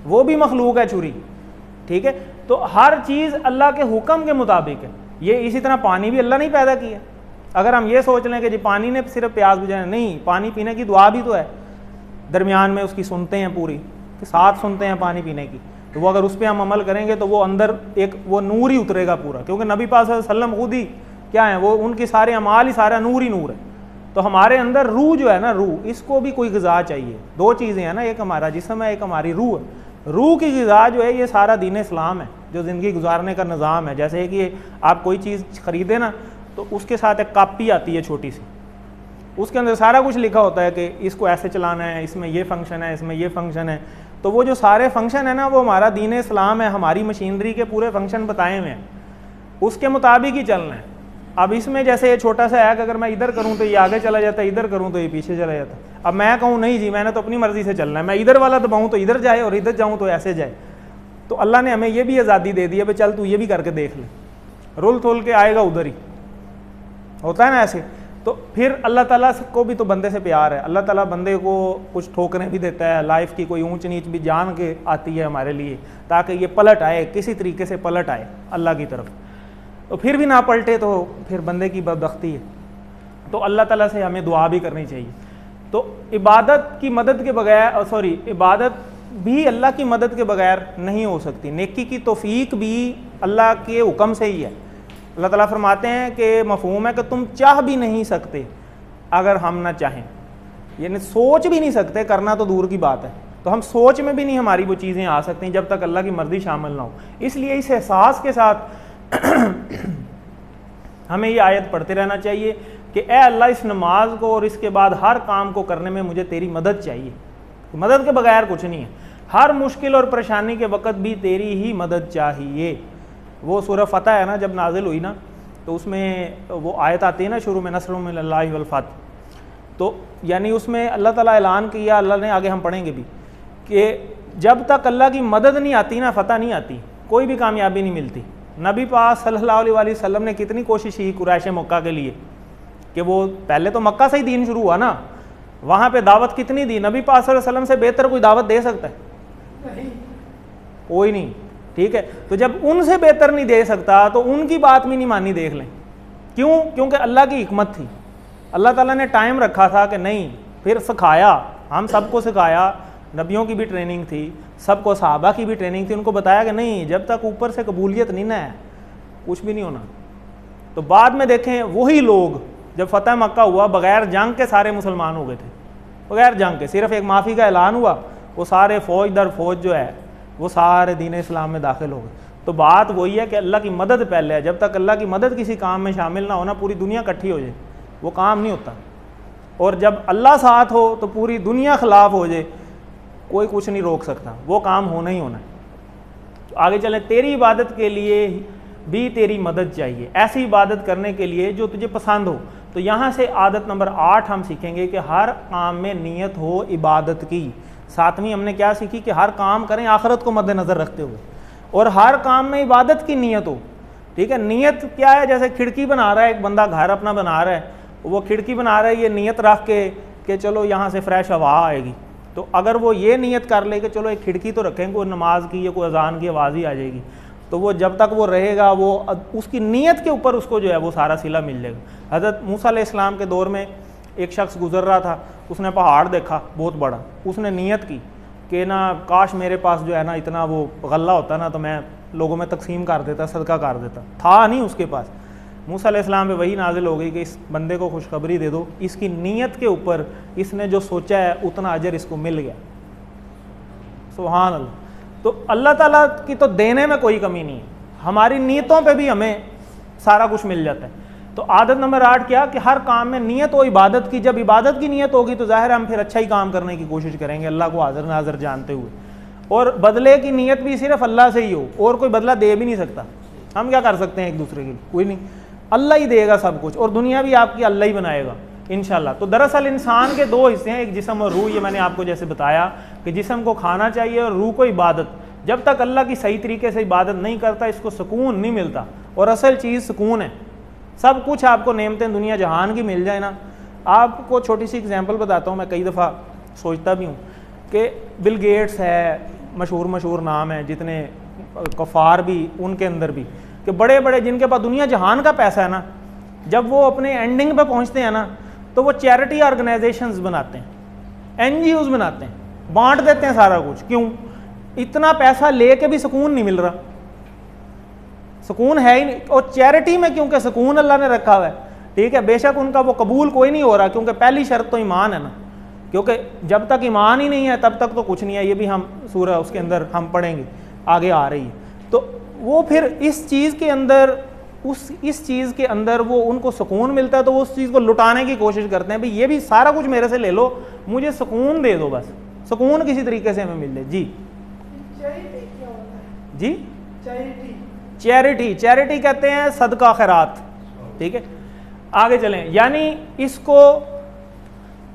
वो भी मखलूक है छुरी, ठीक है। तो हर चीज़ अल्लाह के हुक्म के मुताबिक है। ये इसी तरह पानी भी अल्लाह ने पैदा किया। अगर हम ये सोच लें कि जी पानी ने सिर्फ प्यास बुझाना, नहीं, पानी पीने की दुआ भी तो है, दरमियान में उसकी सुनते हैं, पूरी के साथ सुनते हैं पानी पीने की। तो वो अगर उस पर हम अमल करेंगे तो वो अंदर एक वो नूर ही उतरेगा पूरा, क्योंकि नबी पाक सल्लल्लाहु अलैहि वसल्लम खुद ही क्या है, वो उनकी सारे अमाल ही सारा नूर ही नूर है। तो हमारे अंदर रूह जो है ना, रूह, इसको भी कोई ग़िज़ा चाहिए। दो चीज़ें हैं ना, एक हमारा जिस्म है, एक हमारी रूह है। रूह की ग़िज़ा जो है ये सारा दीन इस्लाम है, जो ज़िंदगी गुजारने का निज़ाम है। जैसे कि आप कोई चीज़ ख़रीदे ना, तो उसके साथ एक कापी आती है छोटी सी, उसके अंदर सारा कुछ लिखा होता है कि इसको ऐसे चलाना है, इसमें ये फंक्शन है, इसमें ये फंक्शन है। तो वो जो सारे फंक्शन है ना, वो हमारा दीन इस्लाम है, हमारी मशीनरी के पूरे फंक्शन बताए हुए हैं, उसके मुताबिक ही चलना है। अब इसमें जैसे ये छोटा सा है कि अगर मैं इधर करूँ तो ये आगे चला जाता है, इधर करूँ तो ये पीछे चला जाता है। अब मैं कहूँ नहीं जी, मैंने तो अपनी मर्ज़ी से चलना है, मैं इधर वाला दबाऊँ तो इधर जाए और इधर जाऊँ तो ऐसे जाए। तो अल्लाह ने हमें ये भी आज़ादी दे दी है, भाई चल तू ये भी करके देख ले, रुल थोल के आएगा उधर ही, होता है ना ऐसे। तो फिर अल्लाह ताला को भी तो बंदे से प्यार है। अल्लाह ताला बंदे को कुछ ठोकरें भी देता है, लाइफ की कोई ऊंच नीच भी जान के आती है हमारे लिए, ताकि ये पलट आए, किसी तरीके से पलट आए अल्लाह की तरफ। तो फिर भी ना पलटे तो फिर बंदे की बदबख्ती है। तो अल्लाह ताला से हमें दुआ भी करनी चाहिए। तो इबादत की मदद के बगैर, इबादत भी अल्लाह की मदद के बगैर नहीं हो सकती। नेकी की तौफीक भी अल्लाह के हुक्म से ही है। अल्लाह ताला फरमाते हैं कि मफहूम है कि तुम चाह भी नहीं सकते अगर हम ना चाहें, यानी सोच भी नहीं सकते, करना तो दूर की बात है। तो हम सोच में भी नहीं हमारी वो चीज़ें आ सकती जब तक अल्लाह की मर्ज़ी शामिल ना हो। इसलिए इस एहसास के साथ हमें ये आयत पढ़ते रहना चाहिए कि ए अल्लाह, इस नमाज को और इसके बाद हर काम को करने में मुझे तेरी मदद चाहिए। मदद के बगैर कुछ नहीं है। हर मुश्किल और परेशानी के वक़्त भी तेरी ही मदद चाहिए। वो सूरह फतह है ना, जब नाजिल हुई ना, तो उसमें वो आयत आती है ना शुरू में, नस्रुम मिनल्लाहि वल फतह। तो यानी उसमें अल्लाह ताला ऐलान किया, अल्लाह ने, आगे हम पढ़ेंगे भी, कि जब तक अल्लाह की मदद नहीं आती ना, फतह नहीं आती, कोई भी कामयाबी नहीं मिलती। नबी पाक सल्लल्लाहु अलैहि वसल्लम ने कितनी कोशिश की कुरैश मक्का के लिए कि वो पहले तो मक्का से ही दीन शुरू हुआ ना, वहाँ पे दावत कितनी दी। नबी पाक सल्लल्लाहु अलैहि वसल्लम से बेहतर कोई दावत दे सकता है? कोई नहीं, ठीक है। तो जब उनसे बेहतर नहीं दे सकता तो उनकी बात भी नहीं मानी, देख लें क्यों? क्योंकि अल्लाह की हिकमत थी। अल्लाह ताला ने टाइम रखा था कि नहीं, फिर सिखाया, हम सबको सिखाया, नबियों की भी ट्रेनिंग थी, सबको, सहाबा की भी ट्रेनिंग थी, उनको बताया कि नहीं, जब तक ऊपर से कबूलियत नहीं ना है कुछ भी नहीं होना। तो बाद में देखें वही लोग, जब फतह मक्का हुआ, बगैर जंग के सारे मुसलमान हो गए थे, बगैर जंग के, सिर्फ एक माफ़ी का ऐलान हुआ, वो सारे फ़ौज दर फ़ौज जो है वो सारे दीन इस्लाम में दाखिल हो गए। तो बात वही है कि अल्लाह की मदद पहले है। जब तक अल्लाह की मदद किसी काम में शामिल ना होना, पूरी दुनिया इकट्ठी हो जाए, वो काम नहीं होता। और जब अल्लाह साथ हो तो पूरी दुनिया खिलाफ हो जाए, कोई कुछ नहीं रोक सकता, वो काम होना ही होना है। तो आगे चलें, तेरी इबादत के लिए भी तेरी मदद चाहिए, ऐसी इबादत करने के लिए जो तुझे पसंद हो। तो यहाँ से आदत नंबर 8 हम सीखेंगे कि हर काम में नीयत हो इबादत की। 7वीं हमने क्या सीखी कि हर काम करें आखिरत को मद्देनज़र रखते हुए, और हर काम में इबादत की नीयत हो। ठीक है, नीयत क्या है? जैसे खिड़की बना रहा है एक बंदा, घर अपना बना रहा है, वो खिड़की बना रहा है ये नीयत रख के कि चलो यहाँ से फ्रेश हवा आएगी। तो अगर वो ये नीयत कर ले कि चलो एक खिड़की तो रखेंगे, कोई नमाज की या कोई अजान की आवाज़ ही आ जाएगी, तो वो जब तक वो रहेगा, वो उसकी नीयत के ऊपर उसको जो है वो सारा सिला मिल जाएगा। हज़रत मूसा अलैहिस्सलाम के दौर में एक शख्स गुजर रहा था, उसने पहाड़ देखा बहुत बड़ा, उसने नीयत की कि ना काश मेरे पास जो है ना इतना वो गल्ला होता ना, तो मैं लोगों में तकसीम कर देता, सदका कर देता। था नहीं उसके पास। मूसा अलैहिस्सलाम पे वही नाजिल हो गई कि इस बंदे को खुशखबरी दे दो, इसकी नीयत के ऊपर इसने जो सोचा है उतना अजर इसको मिल गया। सुभान अल्लाह। तो अल्लाह ताला की तो देने में कोई कमी नहीं है, हमारी नीयतों पे भी हमें सारा कुछ मिल जाता है। तो आदत नंबर 8 क्या कि हर काम में नीयत हो इबादत की। जब इबादत की नीयत होगी तो ज़ाहिर हम फिर अच्छा ही काम करने की कोशिश करेंगे, अल्लाह को हाज़िर नाज़िर जानते हुए। और बदले की नीयत भी सिर्फ अल्लाह से ही हो, और कोई बदला दे भी नहीं सकता। हम क्या कर सकते हैं एक दूसरे के लिए? कोई नहीं, अल्लाह ही देगा सब कुछ, और दुनिया भी आपकी अल्लाह ही बनाएगा इंशाल्लाह। तो दरअसल इंसान के 2 हिस्से हैं, एक जिस्म और रूह। ये मैंने आपको जैसे बताया कि जिस्म को खाना चाहिए और रूह को इबादत। जब तक अल्लाह की सही तरीके से इबादत नहीं करता, इसको सुकून नहीं मिलता। और असल चीज़ सुकून है। सब कुछ आपको नेमतें दुनिया जहान की मिल जाए ना। आपको छोटी सी एग्जांपल बताता हूँ, मैं कई दफ़ा सोचता भी हूँ कि बिल गेट्स है, मशहूर नाम है, जितने कफ़ार भी उनके अंदर भी, कि बड़े बड़े जिनके पास दुनिया जहान का पैसा है ना, जब वो अपने एंडिंग पे पहुंचते हैं ना, तो वो चैरिटी ऑर्गेनाइजेशंस बनाते हैं, NGOs बनाते हैं, बांट देते हैं सारा कुछ। क्यों? इतना पैसा लेके भी सुकून नहीं मिल रहा, सुकून है ही नहीं। और चैरिटी में क्योंकि सुकून अल्लाह ने रखा हुआ है, ठीक है, बेशक उनका वो कबूल कोई नहीं हो रहा, क्योंकि पहली शर्त तो ईमान है ना, क्योंकि जब तक ईमान ही नहीं है तब तक तो कुछ नहीं है। ये भी हम सूरह उसके अंदर हम पढ़ेंगे, आगे आ रही है। तो वो फिर इस चीज़ के अंदर इस चीज़ के अंदर वो उनको सुकून मिलता है, तो वो उस चीज़ को लुटाने की कोशिश करते हैं, भाई ये भी सारा कुछ मेरे से ले लो, मुझे सुकून दे दो, बस सुकून किसी तरीके से हमें मिल जाए। जी चैरिटी क्या होता है? जी चैरिटी चैरिटी कहते हैं सदका खैरात, ठीक है। आगे चलें, यानी इसको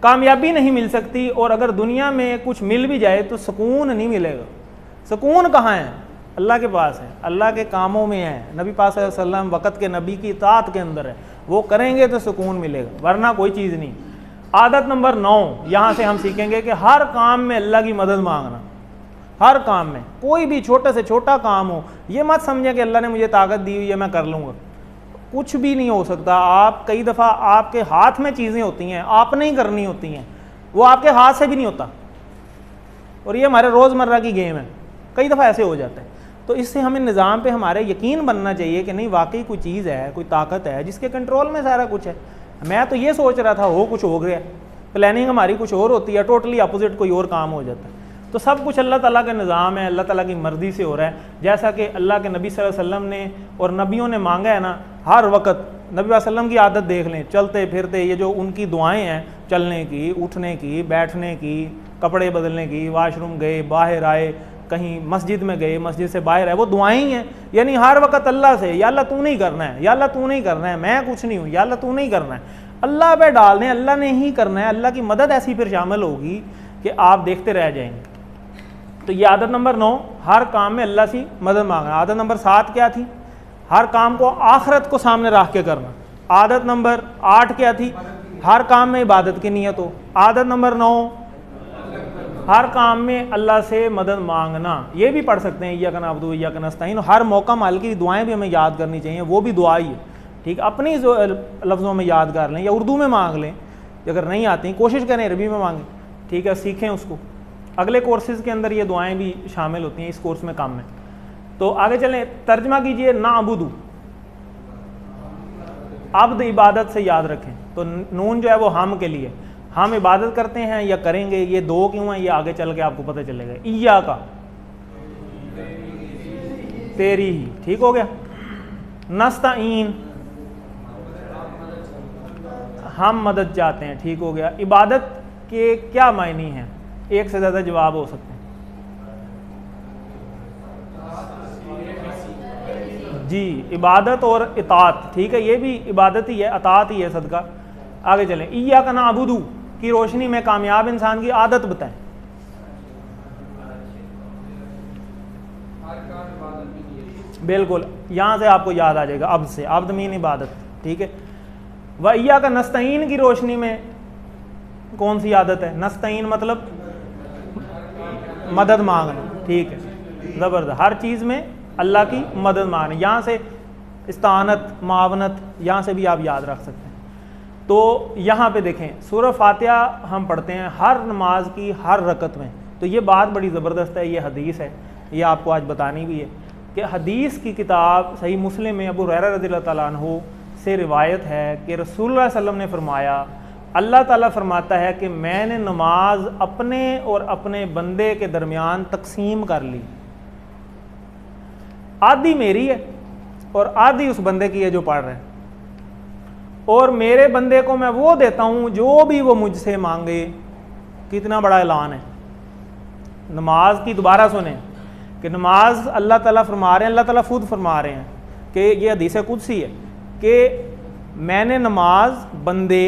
कामयाबी नहीं मिल सकती, और अगर दुनिया में कुछ मिल भी जाए तो सुकून नहीं मिलेगा। सुकून कहाँ है? अल्लाह के पास है, अल्लाह के कामों में है, नबी पाक सल्लल्लाहु अलैहि वसल्लम वक़्त के नबी की इताअत के अंदर है, वो करेंगे तो सुकून मिलेगा, वरना कोई चीज़ नहीं। आदत नंबर 9 यहाँ से हम सीखेंगे कि हर काम में अल्लाह की मदद मांगना। हर काम में, कोई भी छोटे से छोटा काम हो, ये मत समझें कि अल्लाह ने मुझे ताकत दी हुई है मैं कर लूँगा, कुछ भी नहीं हो सकता। आप कई दफ़ा आपके हाथ में चीज़ें होती हैं, आपने ही करनी होती हैं, वो आपके हाथ से भी नहीं होता, और ये हमारे रोज़मर्रा की गेम है, कई दफ़ा ऐसे हो जाता है। तो इससे हमें निज़ाम पे हमारे यकीन बनना चाहिए कि नहीं, वाकई कोई चीज़ है, कोई ताकत है जिसके कंट्रोल में सारा कुछ है। मैं तो ये सोच रहा था हो कुछ हो गया, प्लानिंग हमारी कुछ और होती है, टोटली अपोजिट कोई और काम हो जाता है। तो सब कुछ अल्लाह ताला का निज़ाम है, अल्लाह ताला की मर्ज़ी से हो रहा है। जैसा कि अल्लाह के नबी सल्लल्लाहु अलैहि वसल्लम ने और नबियों ने मांगा है ना, हर वक्त नबी सल्लल्लाहु अलैहि वसल्लम की आदत देख लें, चलते फिरते ये जो उनकी दुआएं हैं, चलने की, उठने की, बैठने की, कपड़े बदलने की, वाशरूम गए, बाहर आए, कहीं मस्जिद में गए, मस्जिद से बाहर आए, वो दुआएं ही हैं। यानी हर वक्त अल्लाह से, या अल्लाह तू नहीं करना है, या अल्लाह तू नहीं करना है, मैं कुछ नहीं हूँ, या अल्लाह तू नहीं करना है, अल्लाह पे डाल दें, अल्लाह ने ही करना है। अल्लाह की मदद ऐसी फिर शामिल होगी कि आप देखते रह जाएंगे। तो ये आदत नंबर 9, हर काम में अल्लाह से मदद मांगना। आदत नंबर 7 क्या थी? हर काम को आखिरत को सामने रख के करना। आदत नंबर 8 क्या थी? हर काम में इबादत की नीयत हो। आदत नंबर 9, हर काम में अल्लाह से मदद मांगना। ये भी पढ़ सकते हैं, इय्याका नअबुदु व इय्याका नस्तईन। हर मौका माल की दुआएं भी हमें याद करनी चाहिए, वो भी दुआ ही है, ठीक। अपनी लफ्ज़ों में याद कर लें या उर्दू में मांग लें, अगर नहीं आती कोशिश करें अरबी में मांगें, ठीक है, सीखें उसको। अगले कोर्सेज़ के अंदर ये दुआएं भी शामिल होती हैं, इस कोर्स में कम है। तो आगे चलें, तर्जमा कीजिए नाअबुदु, अब्द इबादत से याद रखें। तो नून जो है वो हम के लिए, हम इबादत करते हैं या करेंगे। ये 2 क्यों है, ये आगे चल के आपको पता चलेगा। इय्याका, तेरी ही, ठीक हो गया। नस्तईन, हम मदद चाहते हैं, ठीक हो गया। इबादत के क्या मायने हैं? एक से ज़्यादा जवाब हो सकते हैं जी। इबादत और इताअत, ठीक है, ये भी इबादत ही है, अताअत ही है, सदका। आगे चलें, इय्याका नअबुदु की रोशनी में कामयाब इंसान की आदत बताएं। बिल्कुल, यहाँ से आपको याद आ जाएगा, अब्द से, अब्द मीन इबादत, ठीक है। व इय्याका नस्तईन की रोशनी में कौन सी आदत है? नस्तईन मतलब मदद मांगना, ठीक है, ज़बरदस्त। हर चीज़ में अल्लाह की मदद मांगना। यहाँ से इस्तानत, मावनत, यहाँ से भी आप याद रख सकते हैं। तो यहाँ पे देखें, सूरह फातिहा हम पढ़ते हैं हर नमाज की हर रकत में। तो ये बात बड़ी ज़बरदस्त है, ये हदीस है, ये आपको आज बतानी भी है कि हदीस की किताब सही मुस्लिम में अबू हुरैरा रज़ियल्लाहु तआला अन्हु से रिवायत है कि रसूलुल्लाह सल्लल्लाहु अलैहि वसल्लम ने फरमाया, अल्लाह ताला फरमाता है कि मैंने नमाज अपने और अपने बंदे के दरमियान तकसीम कर ली। आधी मेरी है और आधी उस बंदे की है जो पढ़ रहे हैं, और मेरे बंदे को मैं वो देता हूँ जो भी वो मुझसे मांगे। कितना बड़ा ऐलान है। नमाज की दोबारा सुने कि नमाज अल्लाह ताला फरमा रहे हैं, अल्लाह ताला खुद फरमा रहे हैं कि ये हदीस कुदसी है कि मैंने नमाज बंदे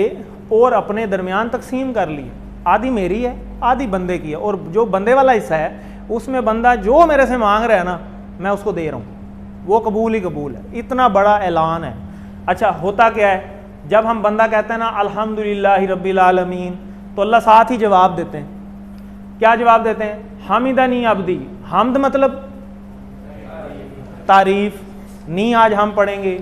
और अपने दरमियान तकसीम कर ली। आधी मेरी है, आधी बंदे की है, और जो बंदे वाला हिस्सा है उसमें बंदा जो मेरे से मांग रहा है ना, मैं उसको दे रहा हूँ, वो कबूल ही कबूल है। इतना बड़ा ऐलान है। अच्छा, होता क्या है, जब हम बंदा कहते हैं ना अल्हम्दुलिल्लाहि रब्बिल आलमीन, तो अल्लाह साथ ही जवाब देते हैं। क्या जवाब देते हैं? हामिदानी अब्दी, हमद मतलब तारीफ, नी आज हम पढ़ेंगे,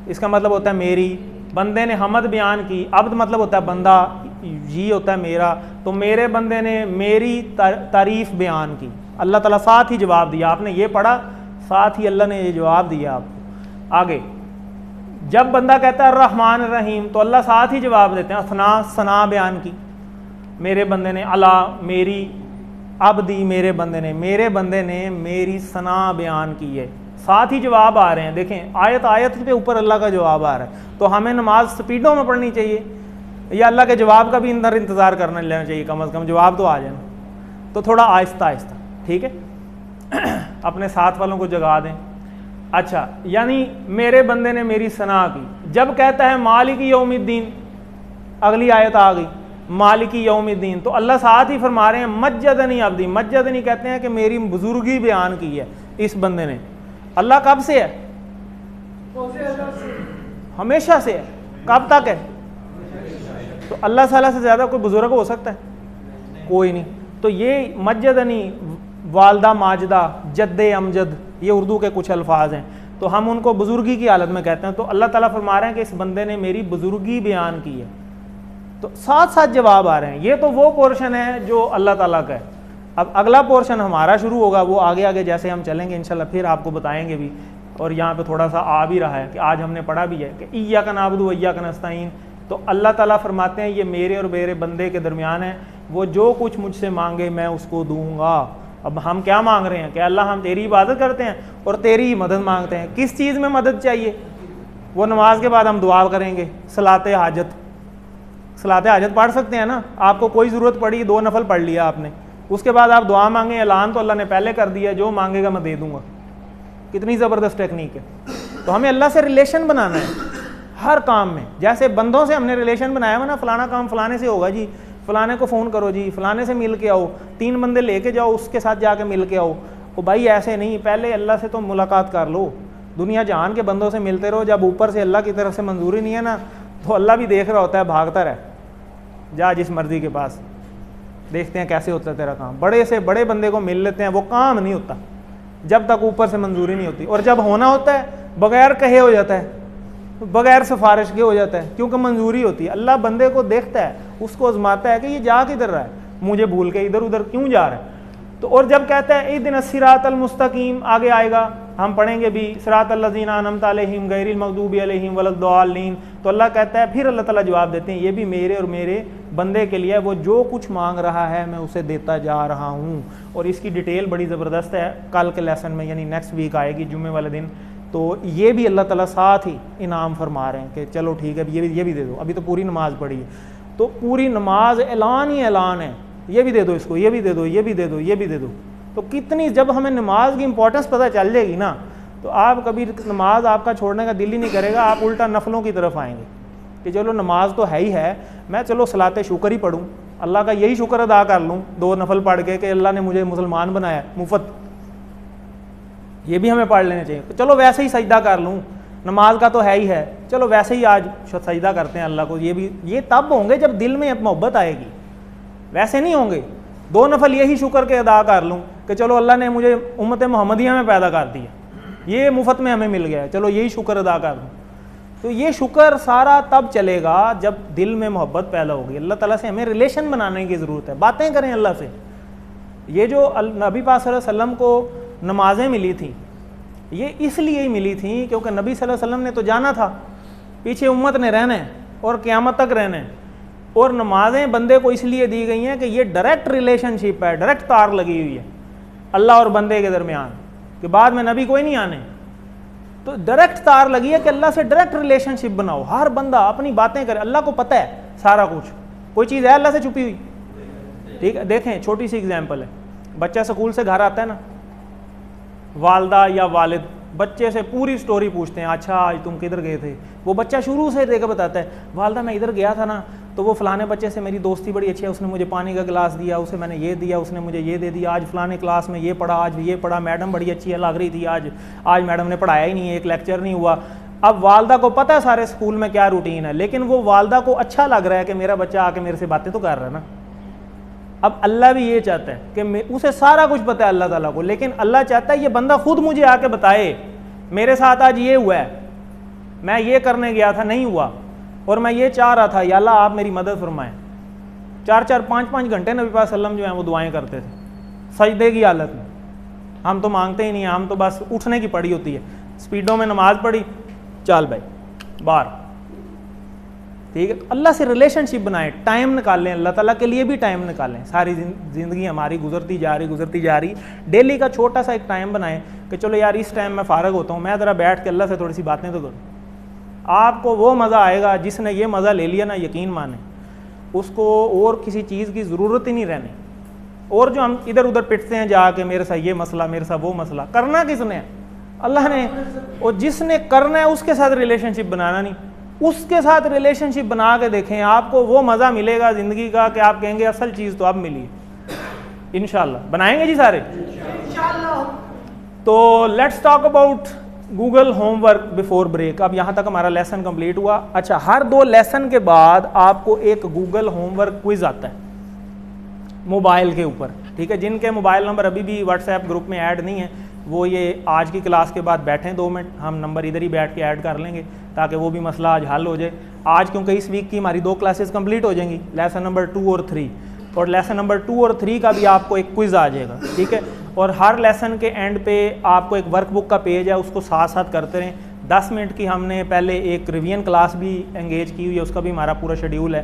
इसका मतलब होता है मेरी। बंदे ने हमद बयान की, अब्द मतलब होता है बंदा, ये होता है मेरा। तो मेरे बंदे ने मेरी तारीफ बयान की, अल्लाह ताला साथ ही जवाब दिया। आपने ये पढ़ा, साथ ही अल्लाह ने ये जवाब दिया आपको। आगे जब बंदा कहता है रहमान रहीम, तो अल्लाह साथ ही जवाब देते हैं। असना, सना बयान की, मेरे बंदे ने, अला मेरी, अब्दी मेरे बंदे ने मेरी सना बयान की है, साथ ही जवाब आ रहे हैं। देखें आयत आयत पे ऊपर अल्लाह का जवाब आ रहा है। तो हमें नमाज स्पीडों में पढ़नी चाहिए या अल्लाह के जवाब का भी अंदर इंतज़ार करना लेना चाहिए, कम अज़ कम जवाब तो आ जाए। तो थोड़ा आहिस्ता आहिस्ता, ठीक है अपने साथ वालों को जगा दें। अच्छा, यानी मेरे बंदे ने मेरी सना की। जब कहता है मालिक यौमिद्दीन, अगली आयत आ गई मालिक यौमिद्दीन, तो अल्लाह साथ ही फरमा रहे हैं मज्जदनी अब्दी। मज्जदनी कहते हैं कि मेरी बुजुर्गी बयान की है इस बंदे ने। अल्लाह कब से है? हमेशा से है। कब तक है? तो अल्लाह ताला से ज़्यादा कोई बुजुर्ग हो सकता है? कोई नहीं। तो ये मज्जदनी, वालदा माजदा, जद्दे अमजद, ये उर्दू के कुछ अल्फाज हैं। तो हम उनको बुजुर्गी की हालत में कहते हैं। तो अल्लाह ताला फरमा रहे हैं कि इस बंदे ने मेरी बुजुर्गी बयान की है। तो साथ साथ जवाब आ रहे हैं। ये तो वो पोर्शन है जो अल्लाह ताला का है। अब अगला पोर्शन हमारा शुरू होगा, वो आगे आगे जैसे हम चलेंगे इंशाल्लाह फिर आपको बताएंगे भी। और यहाँ पे थोड़ा सा आ भी रहा है कि आज हमने पढ़ा भी है कि इय्याका नअबुदु व इय्याका नस्तईन। तो अल्लाह ताला फरमाते हैं ये मेरे और मेरे बंदे के दरमियान है, वो जो कुछ मुझसे मांगे मैं उसको दूंगा। अब हम क्या मांग रहे हैं कि अल्लाह हम तेरी इबादत करते हैं और तेरी ही मदद मांगते हैं। किस चीज़ में मदद चाहिए? वो नमाज के बाद हम दुआ करेंगे, सलाते हाजत। सलाते हाजत पढ़ सकते हैं ना, आपको कोई ज़रूरत पड़ी, 2 नफल पढ़ लिया आपने, उसके बाद आप दुआ मांगे, ऐलान तो अल्लाह ने पहले कर दिया जो मांगेगा मैं दे दूंगा। कितनी ज़बरदस्त टेक्निक है। तो हमें अल्लाह से रिलेशन बनाना है हर काम में। जैसे बंदों से हमने रिलेशन बनाया हुआ ना, फलाना काम फलाने से होगा जी, फलाने को फ़ोन करो जी, फलाने से मिल के आओ, 3 बंदे लेके जाओ, उसके साथ जाके मिल के आओ। तो भाई ऐसे नहीं, पहले अल्लाह से तो मुलाकात कर लो। दुनिया जहान के बंदों से मिलते रहो, जब ऊपर से अल्लाह की तरफ से मंजूरी नहीं है ना, तो अल्लाह भी देख रहा होता है, भागता रहे, जा जिस मर्जी के पास, देखते हैं कैसे होता है तेरा काम। बड़े से बड़े बंदे को मिल लेते हैं, वो काम नहीं होता जब तक ऊपर से मंजूरी नहीं होती। और जब होना होता है बगैर कहे हो जाता है, बगैर सिफारिश के हो जाता है, क्योंकि मंजूरी होती है। अल्लाह बंदे को देखता है, उसको आजमाता है कि ये जा किधर रहा है, मुझे भूल के इधर उधर क्यों जा रहा है। तो और जब कहता है इहदिना सिरातल मुस्तकीम, आगे आएगा हम पढ़ेंगे भी, सिरातल लज़ीना अनअमत अलैहिम गैरिल मग़दूबि अलैहिम वलद्दालिन। तो अल्लाह कहता है, फिर अल्लाह ताला जवाब देते हैं ये भी मेरे और मेरे बंदे के लिए, वो जो कुछ मांग रहा है मैं उसे देता जा रहा हूँ। और इसकी डिटेल बड़ी ज़बरदस्त है, कल के लेसन में यानी नेक्स्ट वीक आएगी जुम्मे वाले दिन। तो ये भी अल्लाह ताला साथ ही इनाम फरमा रहे हैं कि चलो ठीक है ये भी दे दो। अभी तो पूरी नमाज पढ़ी है, तो पूरी नमाज ऐलान ही ऐलान है, ये भी दे दो इसको, ये भी दे दो, ये भी दे दो, ये भी दे दो। तो कितनी, जब हमें नमाज की इंपॉर्टेंस पता चल जाएगी ना, तो आप कभी नमाज आपका छोड़ने का दिल ही नहीं करेगा, आप उल्टा नफलों की तरफ आएंगे कि चलो नमाज तो है ही है, मैं चलो सलाते शुक्र ही पढ़ूँ, अल्लाह का यही शुक्र अदा कर लूँ 2 नफल पढ़ के कि अल्लाह ने मुझे मुसलमान बनाया मुफ्त। ये भी हमें पढ़ लेने चाहिए। तो चलो वैसे ही सजदा कर लूँ, नमाज का तो है ही है, चलो वैसे ही आज सजदा करते हैं अल्लाह को। ये तब होंगे जब दिल में मोहब्बत आएगी, वैसे नहीं होंगे। 2 नफल यही शुक्र के अदा कर लूँ कि चलो अल्लाह ने मुझे उम्मत मोहम्मदिया में पैदा कर दिया, ये मुफ्त में हमें मिल गया है, चलो यही शुक्र अदा कर दूँ। तो ये शुक्र सारा तब चलेगा जब दिल में मोहब्बत पैदा होगी। अल्लाह ताला से हमें रिलेशन बनाने की ज़रूरत है, बातें करें अल्लाह से। ये जो नबी पाक सल्लल्लाहु अलैहि वसल्लम को नमाजें मिली थी, ये इसलिए ही मिली थी क्योंकि नबी सल्लल्लाहु अलैहि वसल्लम ने तो जाना था पीछे उम्मत ने रहना है और क़यामत तक रहना है। और नमाजें बंदे को इसलिए दी गई हैं कि ये डायरेक्ट रिलेशनशिप है, डायरेक्ट तार लगी हुई है अल्लाह और बंदे के दरमियान, कि बाद में नबी कोई नहीं आने, तो डायरेक्ट तार लगी है कि अल्लाह से डायरेक्ट रिलेशनशिप बनाओ। हर बंदा अपनी बातें करे, अल्लाह को पता है सारा कुछ, कोई चीज़ है अल्लाह से छुपी हुई, ठीक है। देखें छोटी सी एग्जांपल है, बच्चा स्कूल से घर आता है ना, वालदा या वालिद बच्चे से पूरी स्टोरी पूछते हैं, अच्छा आज तुम किधर गए थे। वो बच्चा शुरू से देकर बताता है, वालदा मैं इधर गया था ना, तो वो फलाने बच्चे से मेरी दोस्ती बड़ी अच्छी है, उसने मुझे पानी का गिलास दिया, उसे मैंने ये दिया, उसने मुझे ये दे दिया, आज फलाने क्लास में ये पढ़ा, आज ये पढ़ा, मैडम बड़ी अच्छी है लग रही थी, आज मैडम ने पढ़ाया ही नहीं, एक लेक्चर नहीं हुआ। अब वालदा को पता है सारे स्कूल में क्या रूटीन है, लेकिन वो वालदा को अच्छा लग रहा है कि मेरा बच्चा आके मेरे से बातें तो कर रहा है ना, अब अल्लाह भी ये चाहता है कि उसे सारा कुछ पता है अल्लाह ताला को, लेकिन अल्लाह चाहता है ये बंदा खुद मुझे आके बताए मेरे साथ आज ये हुआ है, मैं ये करने गया था नहीं हुआ, और मैं ये चाह रहा था, या अल्लाह आप मेरी मदद फरमाएं। 4-4 5-5 घंटे नबी पाक सल्लम जो है वो दुआएं करते थे सजदे की हालत में। हम तो मांगते ही नहीं, हम तो बस उठने की पड़ी होती है, स्पीडों में नमाज पढ़ी, चल भाई बाहर, ठीक है। तो अल्लाह से रिलेशनशिप बनाएं, टाइम निकालें, अल्लाह ताला के लिए भी टाइम निकालें। सारी ज़िंदगी हमारी गुजरती जा रही, डेली का छोटा सा एक टाइम बनाएं कि चलो यार इस टाइम मैं फ़ारग होता हूँ, मैं ज़रा बैठ के अल्लाह से थोड़ी सी बातें तो करूँ। आपको वो मज़ा आएगा जिसने ये मज़ा ले लिया ना, यकीन माने उसको और किसी चीज़ की ज़रूरत ही नहीं रहनी। और जो हम इधर उधर पिटते हैं जाके, मेरे साथ ये मसला, मेरे साथ वो मसला, करना किसने है? अल्लाह ने। और जिसने करना है उसके साथ रिलेशनशिप बनाना नहीं, उसके साथ रिलेशनशिप बना के देखें, आपको वो मज़ा मिलेगा ज़िंदगी का कि आप कहेंगे असल चीज़ तो अब मिली है। इंशाल्लाह बनाएंगे जी सारे इंशाल्लाह। तो let's talk about Google homework before break. अब यहाँ तक हमारा लेसन कंप्लीट हुआ। अच्छा, हर 2 लेसन के बाद आपको एक गूगल होमवर्क क्विज आता है मोबाइल के ऊपर, ठीक है। जिनके मोबाइल नंबर अभी भी व्हाट्सएप ग्रुप में ऐड नहीं है, वो ये आज की क्लास के बाद बैठें 2 मिनट, हम नंबर इधर ही बैठ के ऐड कर लेंगे ताकि वो भी मसला आज हल हो जाए। आज क्योंकि इस वीक की हमारी 2 क्लासेस कंप्लीट हो जाएंगी, लेसन नंबर 2 और 3, और लेसन नंबर 2 और 3 का भी आपको एक क्विज़ आ जाएगा, ठीक है। और हर लेसन के एंड पे आपको एक वर्कबुक का पेज है, उसको साथ साथ करते रहें। 10 मिनट की हमने पहले एक रिवीजन क्लास भी एंगेज की हुई है, उसका भी हमारा पूरा शेड्यूल है,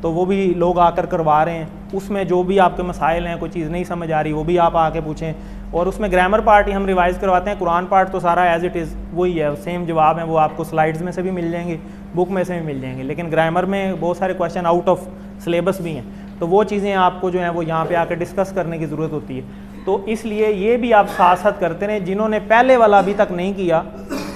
तो वो भी लोग आकर करवा रहे हैं। उसमें जो भी आपके मसाइल हैं, कोई चीज़ नहीं समझ आ रही, वो भी आप आके पूछें। और उसमें ग्रामर पार्ट ही हम रिवाइज़ करवाते हैं, कुरान पार्ट तो सारा एज इट इज़ वही है, सेम जवाब है, वो आपको स्लाइड्स में से भी मिल जाएंगे, बुक में से भी मिल जाएंगे, लेकिन ग्रामर में बहुत सारे क्वेश्चन आउट ऑफ सिलेबस भी हैं, तो वो चीज़ें आपको जो है वो यहाँ पे आकर डिस्कस करने की ज़रूरत होती है। तो इसलिए ये भी आप साथ साथ करते रहें। जिन्होंने पहले वाला अभी तक नहीं किया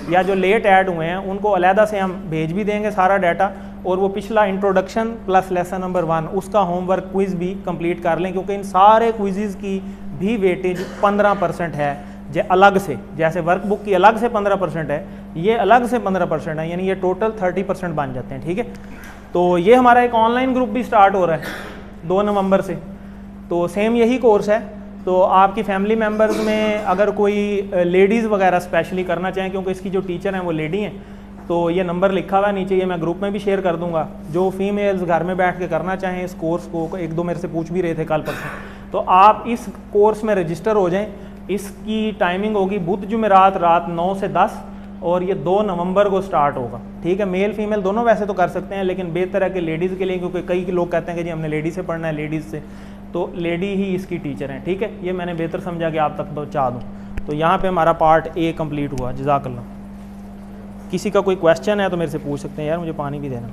या जो लेट ऐड हुए हैं, उनको अलहदा से हम भेज भी देंगे सारा डाटा, और वो पिछला इंट्रोडक्शन प्लस लेसन नंबर 1 उसका होमवर्क क्विज़ भी कंप्लीट कर लें, क्योंकि इन सारे क्विज़ की भी वेटेज 15% है अलग से। जैसे वर्कबुक की अलग से 15% है, ये अलग से 15% है, यानी ये टोटल 30% बन जाते हैं, ठीक है। तो ये हमारा एक ऑनलाइन ग्रुप भी स्टार्ट हो रहा है 2 नवंबर से, तो सेम यही कोर्स है। तो आपकी फैमिली मेम्बर्स में अगर कोई लेडीज़ वगैरह स्पेशली करना चाहें, क्योंकि इसकी जो टीचर हैं वो लेडी हैं, तो ये नंबर लिखा हुआ है नीचे, ये मैं ग्रुप में भी शेयर कर दूंगा। जो फीमेल्स घर में बैठ के करना चाहें इस कोर्स को, 1-2 मेरे से पूछ भी रहे थे कल परसों, तो आप इस कोर्स में रजिस्टर हो जाएं। इसकी टाइमिंग होगी बुध जुमेरात रात 9 से 10, और ये 2 नवंबर को स्टार्ट होगा, ठीक है। मेल फीमेल दोनों वैसे तो कर सकते हैं, लेकिन बेहतर है कि लेडीज़ के लिए, क्योंकि कई लोग कहते हैं कि जी हमने लेडीज़ से पढ़ना है, लेडीज़ से, तो लेडी ही इसकी टीचर हैं, ठीक है। ये मैंने बेहतर समझा कि आप तक पहुँचा दूँ। तो यहाँ पे हमारा पार्ट A कंप्लीट हुआ। जज़ाकल्लाह। किसी का कोई क्वेश्चन है तो मेरे से पूछ सकते हैं। यार मुझे पानी भी देना।